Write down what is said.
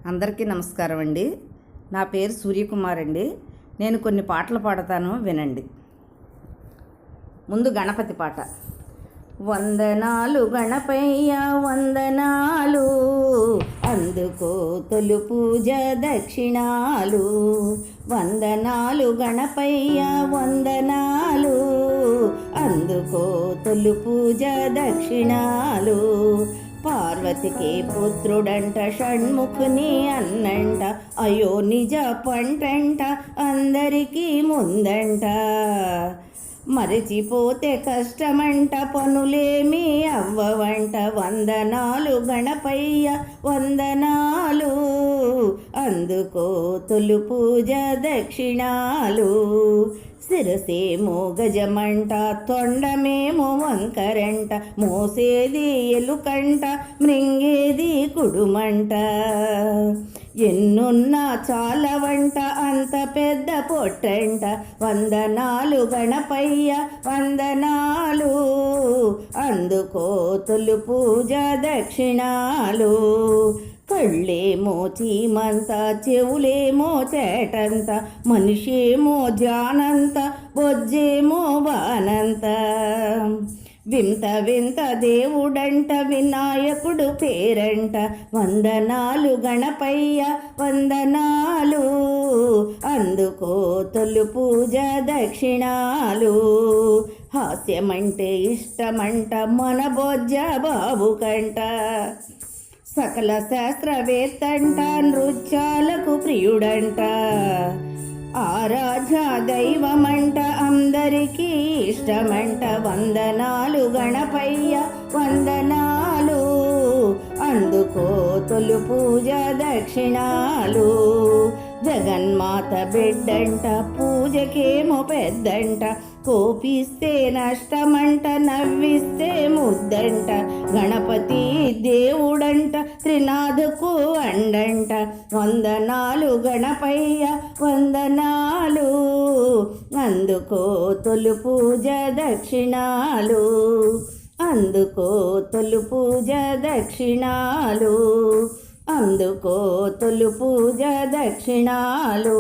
అందరికీ నమస్కారం అండి. నా పేరు సూర్యకుమార్ అండి. నేను కొన్ని పాటలు పాడతాను, వినండి. ముందు గణపతి పాట. వందనాలు గణపయ్య వందనాలు, అందుకో తొలి పూజ దక్షిణాలు. వందనాలు గణపయ్య వందనాలు, అందుకో తొలి పూజ దక్షిణాలు. పార్వతికి పుత్రుడంట, షణ్ముఖుని అన్నంట, అయ్యో నిజ పంటంట, అందరికీ ముందంట. మరిచిపోతే కష్టమంట, పనులేమీ అవ్వవంట. వందనాలు గణపయ్య వందనాలు, అందుకో తొలి పూజ దక్షిణాలు. శిరసేమో గజమంట, తొండమేమో వంకరంట, మోసేది ఎలుకంట, మృంగేది కుడుమంట. ఎన్నున్నా చాలవంట, అంత పెద్ద పొట్టంట. వందనాలు గణపయ్య వందనాలు, అందుకో తొలి పూజ దక్షిణాలు. కళ్ళేమో చీమంత, చెవులేమో చేటంత, మనిషేమో జానంత, బొజ్జేమో బానంత. వింత వింత దేవుడంట, వినాయకుడు పేరంట. వందనాలు గణపయ్య వందనాలు, అందుకో తొలి పూజ దక్షిణాలు. హాస్యమంటే ఇష్టమంట, మన బొజ్జ బాబు కంట. సకల శాస్త్రవేత్తంట, నృత్యాలకు ప్రియుడంట. ఆరాధ్య దైవమంట, అందరికీ ఇష్టమంట. వందనాలు గణపయ్య వందనాలు, అందుకో తొలి పూజ దక్షిణాలు. జగన్మాత బిడ్డంట, పూజకేమో పెద్దంట. కోపిస్తే నష్టమంట, నవ్విస్తే ముద్దంట. గణపతి దేవుడంట, త్రినాథకు అండంట. వందనాలు గణపయ్య వందనాలు, అందుకో తొలి పూజ దక్షిణాలు. అందుకో తొలి పూజ దక్షిణాలు, అందుకో తొలి పూజ దక్షిణాలు.